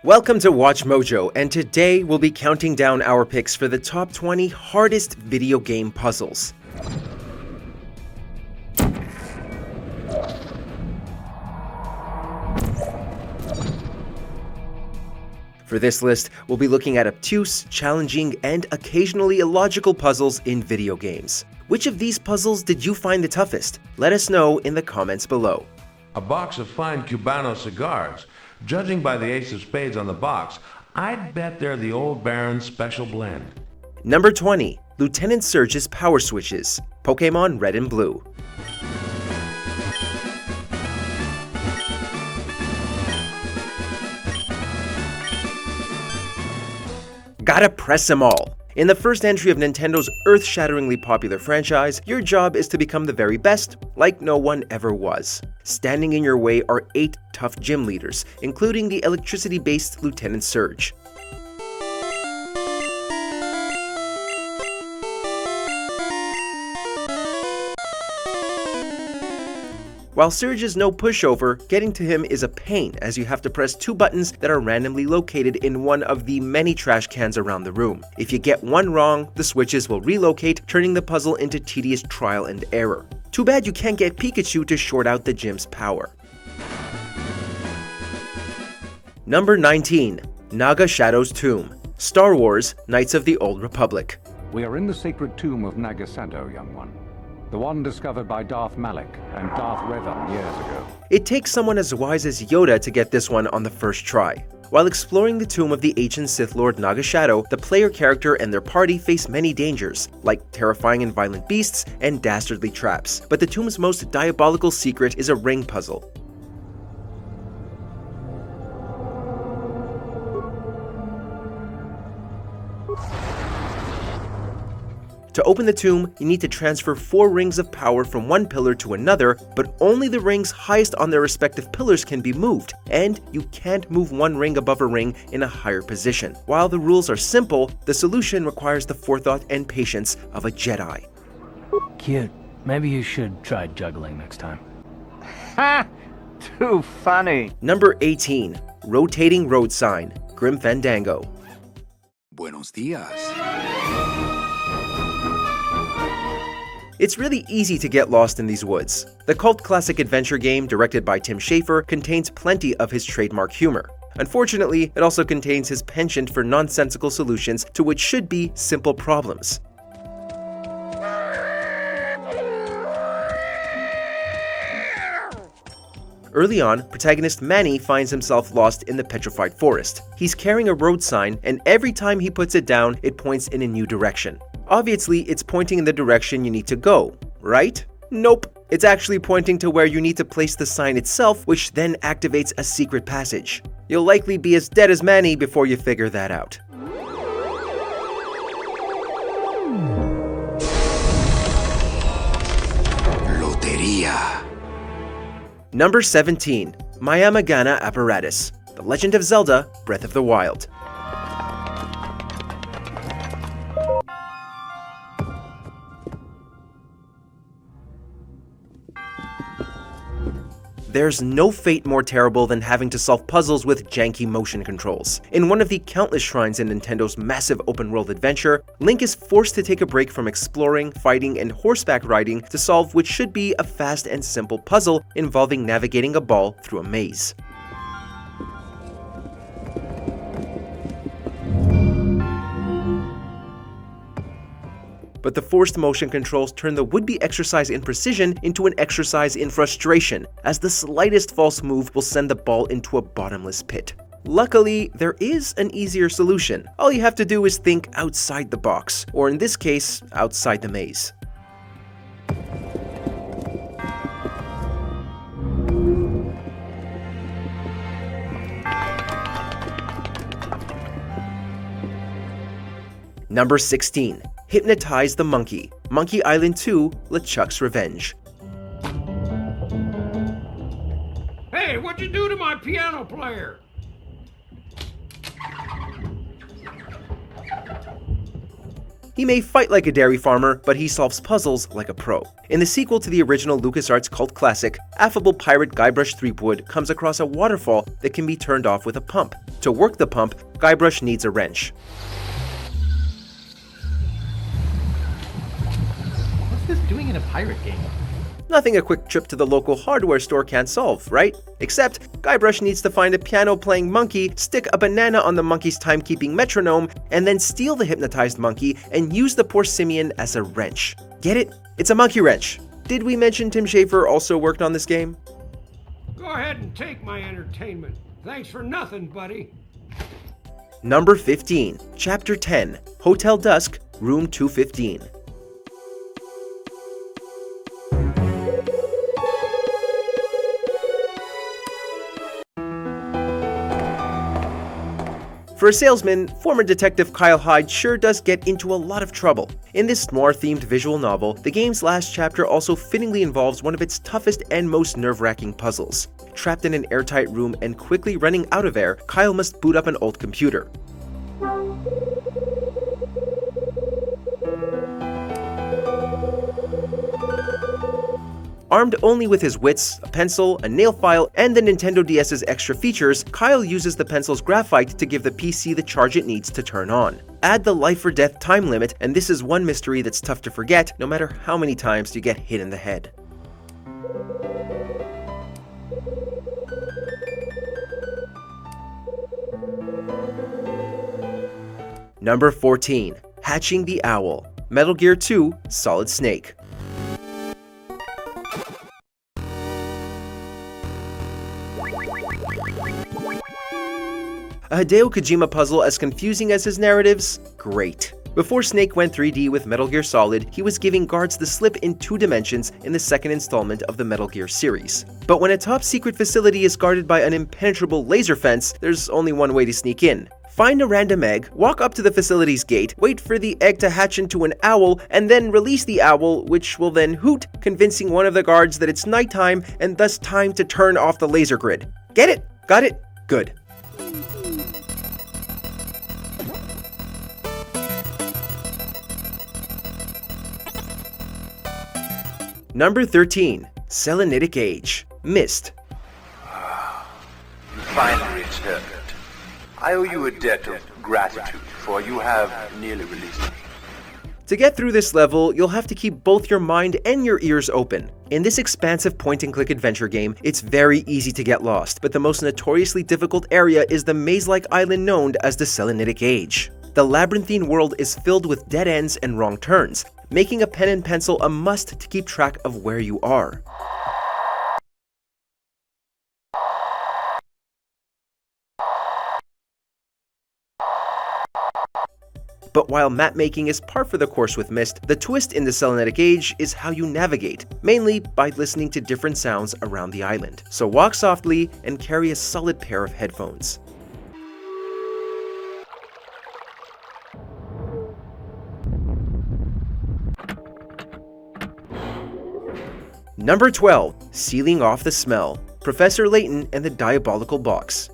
Welcome to WatchMojo, and today we'll be counting down our picks for the top 20 hardest video game puzzles. For this list, we'll be looking at obtuse, challenging, and occasionally illogical puzzles in video games. Which of these puzzles did you find the toughest? Let us know in the comments below. A box of fine Cubano cigars. Judging by the ace of spades on the box, I'd bet they're the Old Baron's special blend. Number 20. Lieutenant Surge's Power Switches. Pokemon Red and Blue. Gotta press them all. In the first entry of Nintendo's earth-shatteringly popular franchise, your job is to become the very best, like no one ever was. Standing in your way are 8 tough gym leaders, including the electricity-based Lieutenant Surge. While Surge is no pushover, getting to him is a pain as you have to press 2 buttons that are randomly located in one of the many trash cans around the room. If you get one wrong, the switches will relocate, turning the puzzle into tedious trial and error. Too bad you can't get Pikachu to short out the gym's power. Number 19. Naga Shadow's Tomb. Star Wars: Knights of the Old Republic. We are in the sacred tomb of Naga Shadow, young one. The one discovered by Darth Malak and Darth Revan years ago. It takes someone as wise as Yoda to get this one on the first try. While exploring the tomb of the ancient Sith Lord Naga Shadow, the player character and their party face many dangers, like terrifying and violent beasts and dastardly traps. But the tomb's most diabolical secret is a ring puzzle. To open the tomb, you need to transfer 4 rings of power from one pillar to another, but only the rings highest on their respective pillars can be moved, and you can't move one ring above a ring in a higher position. While the rules are simple, the solution requires the forethought and patience of a Jedi. Cute. Maybe you should try juggling next time. Ha! Too funny. Number 18. Rotating Road Sign. Grim Fandango. Buenos días. It's really easy to get lost in these woods. The cult classic adventure game, directed by Tim Schafer, contains plenty of his trademark humor. Unfortunately, it also contains his penchant for nonsensical solutions to what should be simple problems. Early on, protagonist Manny finds himself lost in the petrified forest. He's carrying a road sign, and every time he puts it down, it points in a new direction. Obviously, it's pointing in the direction you need to go, right? Nope. It's actually pointing to where you need to place the sign itself, which then activates a secret passage. You'll likely be as dead as Manny before you figure that out. Lotería. Number 17. Myahm Agana Apparatus. The Legend of Zelda: Breath of the Wild. There's no fate more terrible than having to solve puzzles with janky motion controls. In one of the countless shrines in Nintendo's massive open-world adventure, Link is forced to take a break from exploring, fighting, and horseback riding to solve what should be a fast and simple puzzle involving navigating a ball through a maze. But the forced motion controls turn the would-be exercise in precision into an exercise in frustration, as the slightest false move will send the ball into a bottomless pit. Luckily, there is an easier solution. All you have to do is think outside the box, or in this case, outside the maze. Number 16. Hypnotize the Monkey. Monkey Island 2: LeChuck's Revenge. Hey, what'd you do to my piano player? He may fight like a dairy farmer, but he solves puzzles like a pro. In the sequel to the original LucasArts cult classic, affable pirate Guybrush Threepwood comes across a waterfall that can be turned off with a pump. To work the pump, Guybrush needs a wrench. What's this doing in a pirate game? Nothing a quick trip to the local hardware store can't solve, right? Except, Guybrush needs to find a piano-playing monkey, stick a banana on the monkey's timekeeping metronome, and then steal the hypnotized monkey and use the poor simian as a wrench. Get it? It's a monkey wrench. Did we mention Tim Schafer also worked on this game? Go ahead and take my entertainment. Thanks for nothing, buddy. Number 15, Chapter 10, Hotel Dusk, Room 215. For a salesman, former detective Kyle Hyde sure does get into a lot of trouble. In this noir-themed visual novel, the game's last chapter also fittingly involves one of its toughest and most nerve-wracking puzzles. Trapped in an airtight room and quickly running out of air, Kyle must boot up an old computer. Armed only with his wits, a pencil, a nail file, and the Nintendo DS's extra features, Kyle uses the pencil's graphite to give the PC the charge it needs to turn on. Add the life or death time limit, and this is one mystery that's tough to forget no matter how many times you get hit in the head. Number 14, Hatching the Owl, Metal Gear 2, Solid Snake. A Hideo Kojima puzzle as confusing as his narratives? Great. Before Snake went 3D with Metal Gear Solid, he was giving guards the slip in 2 dimensions in the second installment of the Metal Gear series. But when a top-secret facility is guarded by an impenetrable laser fence, there's only one way to sneak in. Find a random egg, walk up to the facility's gate, wait for the egg to hatch into an owl, and then release the owl, which will then hoot, convincing one of the guards that it's nighttime and thus time to turn off the laser grid. Get it? Got it? Good. Number 13, Selenitic Age, Mist. You finally returned. I owe you a debt of gratitude, for you have nearly released me. To get through this level, you'll have to keep both your mind and your ears open. In this expansive point-and-click adventure game, it's very easy to get lost, but the most notoriously difficult area is the maze-like island known as the Selenitic Age. The labyrinthine world is filled with dead ends and wrong turns, making a pen and pencil a must to keep track of where you are. But while map making is par for the course with Myst, the twist in the Selenitic Age is how you navigate, mainly by listening to different sounds around the island. So walk softly and carry a solid pair of headphones. Number 12, Sealing Off the Smell, Professor Layton and the Diabolical Box.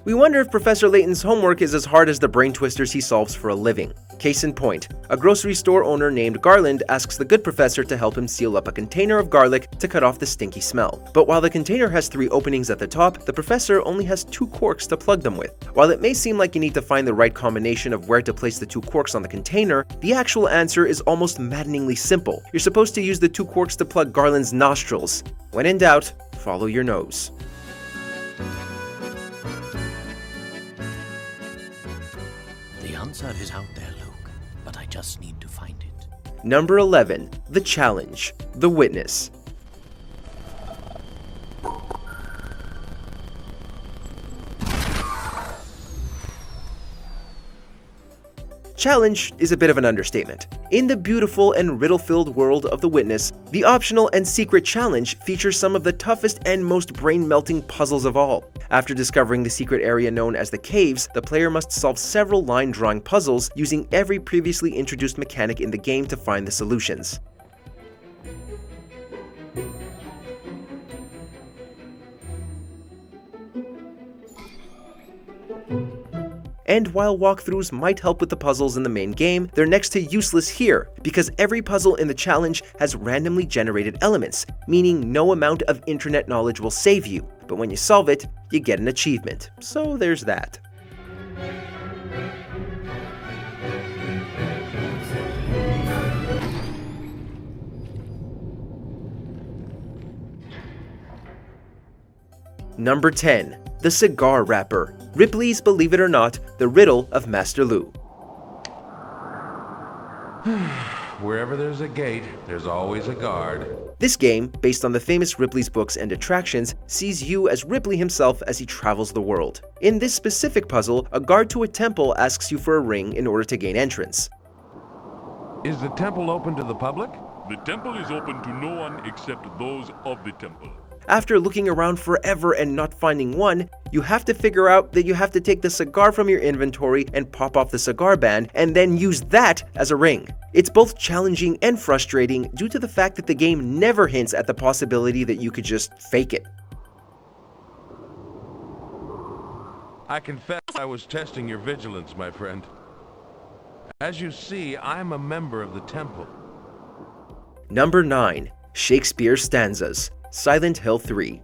We wonder if Professor Layton's homework is as hard as the brain twisters he solves for a living. Case in point, a grocery store owner named Garland asks the good professor to help him seal up a container of garlic to cut off the stinky smell. But while the container has 3 openings at the top, the professor only has 2 corks to plug them with. While it may seem like you need to find the right combination of where to place the 2 corks on the container, the actual answer is almost maddeningly simple. You're supposed to use the 2 corks to plug Garland's nostrils. When in doubt, follow your nose. The answer is out there, Luke, but I just need to find it. Number 11, The Challenge, The Witness. Challenge is a bit of an understatement. In the beautiful and riddle-filled world of The Witness, the optional and secret challenge features some of the toughest and most brain-melting puzzles of all. After discovering the secret area known as the Caves, the player must solve several line-drawing puzzles using every previously introduced mechanic in the game to find the solutions. And while walkthroughs might help with the puzzles in the main game, they're next to useless here, because every puzzle in the challenge has randomly generated elements, meaning no amount of internet knowledge will save you, but when you solve it, you get an achievement. So there's that. Number 10. The Cigar Wrapper. Ripley's Believe It or Not, The Riddle of Master Lu. Wherever there's a gate, there's always a guard. This game, based on the famous Ripley's books and attractions, sees you as Ripley himself as he travels the world. In this specific puzzle, a guard to a temple asks you for a ring in order to gain entrance. Is the temple open to the public? The temple is open to no one except those of the temple. After looking around forever and not finding one, you have to figure out that you have to take the cigar from your inventory and pop off the cigar band, and then use that as a ring. It's both challenging and frustrating due to the fact that the game never hints at the possibility that you could just fake it. I confess I was testing your vigilance, my friend. As you see, I'm a member of the temple. Number 9. Shakespeare's Stanzas. Silent Hill 3.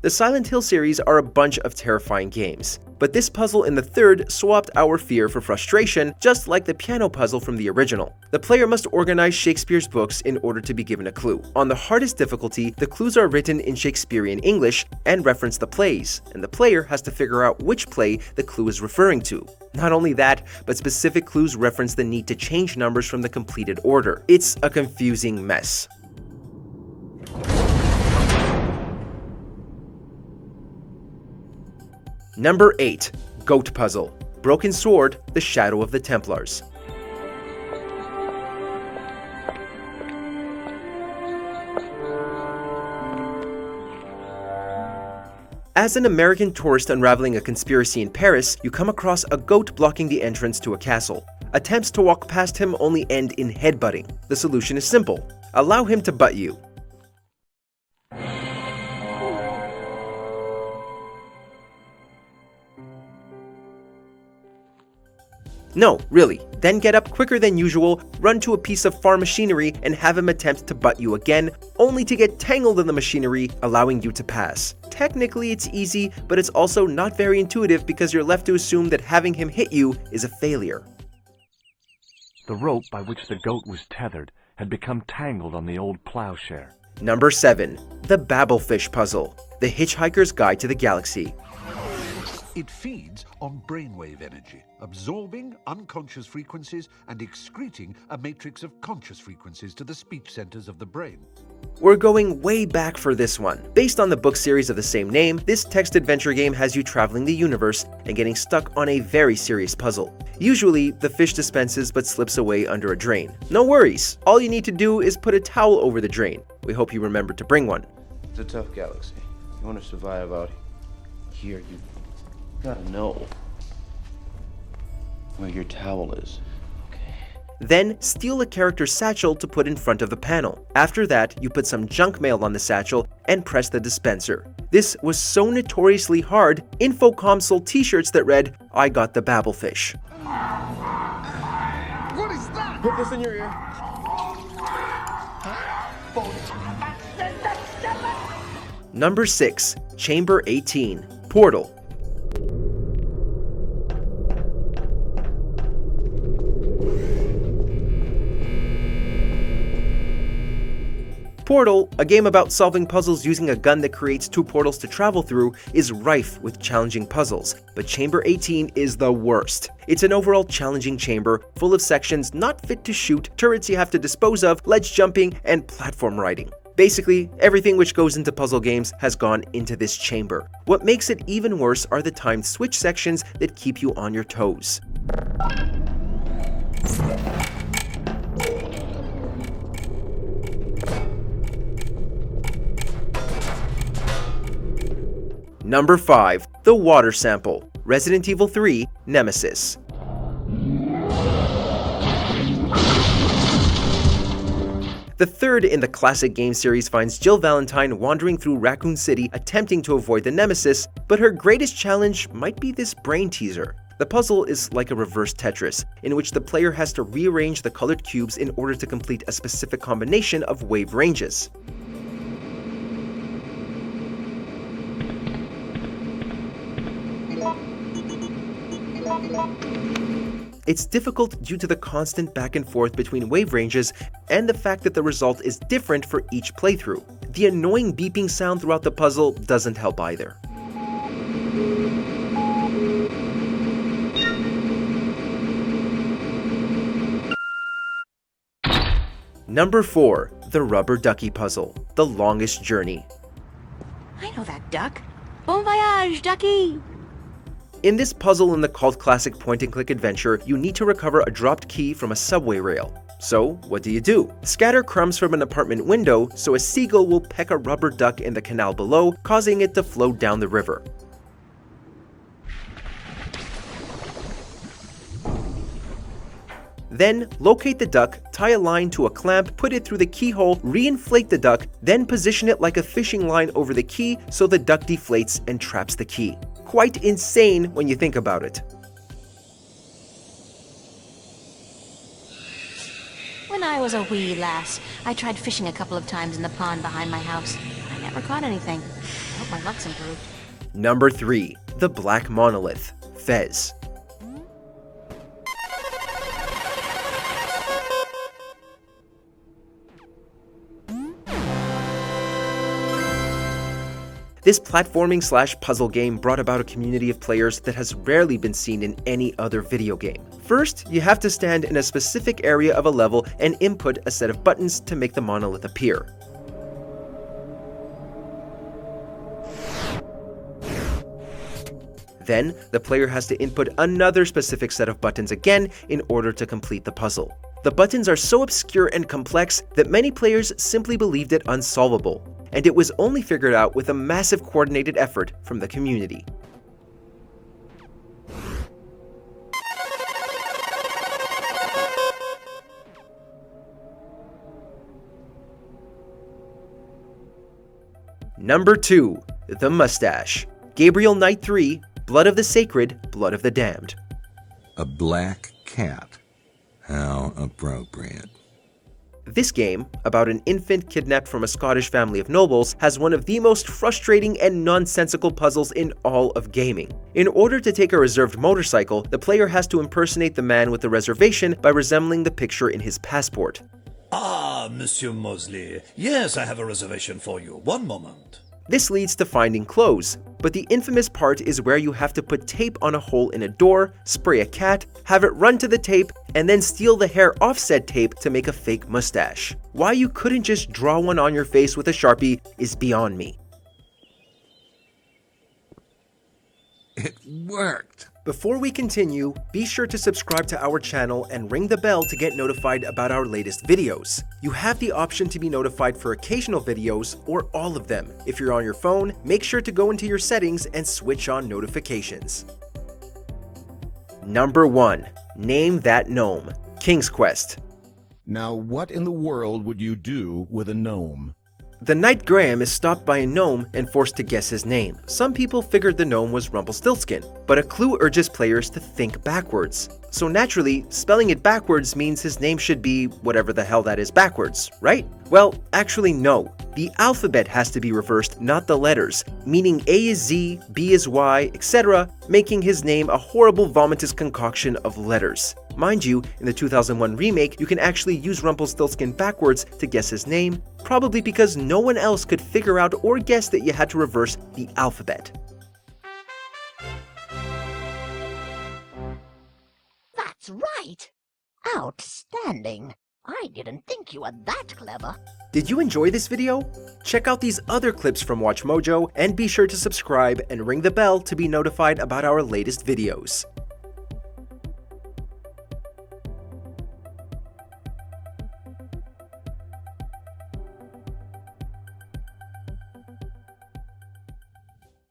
The Silent Hill series are a bunch of terrifying games, but this puzzle in the third swapped our fear for frustration, just like the piano puzzle from the original. The player must organize Shakespeare's books in order to be given a clue. On the hardest difficulty, the clues are written in Shakespearean English and reference the plays, and the player has to figure out which play the clue is referring to. Not only that, but specific clues reference the need to change numbers from the completed order. It's a confusing mess. Number 8. Goat Puzzle. Broken Sword, The Shadow of the Templars. As an American tourist unraveling a conspiracy in Paris, you come across a goat blocking the entrance to a castle. Attempts to walk past him only end in headbutting. The solution is simple. Allow him to butt you. No, really. Then get up quicker than usual, run to a piece of farm machinery, and have him attempt to butt you again, only to get tangled in the machinery, allowing you to pass. Technically it's easy, but it's also not very intuitive because you're left to assume that having him hit you is a failure. The rope by which the goat was tethered had become tangled on the old plowshare. Number 7. The Babelfish Puzzle. The Hitchhiker's Guide to the Galaxy. It feeds on brainwave energy, absorbing unconscious frequencies and excreting a matrix of conscious frequencies to the speech centers of the brain. We're going way back for this one. Based on the book series of the same name, this text-adventure game has you traveling the universe and getting stuck on a very serious puzzle. Usually, the fish dispenses but slips away under a drain. No worries, all you need to do is put a towel over the drain. We hope you remember to bring one. It's a tough galaxy. You want to survive out here, you gotta know where your towel is. Then, steal a character's satchel to put in front of the panel. After that, you put some junk mail on the satchel and press the dispenser. This was so notoriously hard, Infocom sold t-shirts that read, "I got the Babelfish." What is that? Put this in your ear. Number 6. Chamber 18. Portal. Portal, a game about solving puzzles using a gun that creates 2 portals to travel through, is rife with challenging puzzles, but Chamber 18 is the worst. It's an overall challenging chamber, full of sections not fit to shoot, turrets you have to dispose of, ledge jumping, and platform riding. Basically, everything which goes into puzzle games has gone into this chamber. What makes it even worse are the timed switch sections that keep you on your toes. Number 5. The Water Sample. Resident Evil 3 Nemesis. The third in the classic game series finds Jill Valentine wandering through Raccoon City attempting to avoid the Nemesis, but her greatest challenge might be this brain teaser. The puzzle is like a reverse Tetris, in which the player has to rearrange the colored cubes in order to complete a specific combination of wave ranges. It's difficult due to the constant back and forth between wave ranges and the fact that the result is different for each playthrough. The annoying beeping sound throughout the puzzle doesn't help either. Number 4. The Rubber Ducky Puzzle, The Longest Journey. I know that duck. Bon voyage, ducky! In this puzzle in the cult classic point-and-click adventure, you need to recover a dropped key from a subway rail. So, what do? Scatter crumbs from an apartment window so a seagull will peck a rubber duck in the canal below, causing it to float down the river. Then, locate the duck, tie a line to a clamp, put it through the keyhole, reinflate the duck, then position it like a fishing line over the key so the duck deflates and traps the key. Quite insane when you think about it. When I was a wee lass, I tried fishing a couple of times in the pond behind my house. I never caught anything. I hope my luck's improved. Number 3. The Black Monolith, Fez. This platforming/puzzle game brought about a community of players that has rarely been seen in any other video game. First, you have to stand in a specific area of a level and input a set of buttons to make the monolith appear. Then, the player has to input another specific set of buttons again in order to complete the puzzle. The buttons are so obscure and complex that many players simply believed it unsolvable, and it was only figured out with a massive coordinated effort from the community. Number 2. The Mustache, Gabriel Knight 3, Blood of the Sacred, Blood of the Damned. A black cat. How appropriate. This game, about an infant kidnapped from a Scottish family of nobles, has one of the most frustrating and nonsensical puzzles in all of gaming. In order to take a reserved motorcycle, the player has to impersonate the man with the reservation by resembling the picture in his passport. Ah, Monsieur Mosley. Yes, I have a reservation for you. One moment. This leads to finding clothes, but the infamous part is where you have to put tape on a hole in a door, spray a cat, have it run to the tape, and then steal the hair off said tape to make a fake mustache. Why you couldn't just draw one on your face with a Sharpie is beyond me. It worked. Before we continue, be sure to subscribe to our channel and ring the bell to get notified about our latest videos. You have the option to be notified for occasional videos or all of them. If you're on your phone, make sure to go into your settings and switch on notifications. Number 1. Name That Gnome, King's Quest. Now what in the world would you do with a gnome? The knight Graham is stopped by a gnome and forced to guess his name. Some people figured the gnome was Rumpelstiltskin, but a clue urges players to think backwards. So naturally, spelling it backwards means his name should be whatever the hell that is backwards, right? Well, actually no. The alphabet has to be reversed, not the letters, meaning A is Z, B is Y, etc., making his name a horrible vomitous concoction of letters. Mind you, in the 2001 remake, you can actually use Rumpelstiltskin backwards to guess his name, probably because no one else could figure out or guess that you had to reverse the alphabet. That's right! Outstanding! I didn't think you were that clever. Did you enjoy this video? Check out these other clips from WatchMojo and be sure to subscribe and ring the bell to be notified about our latest videos.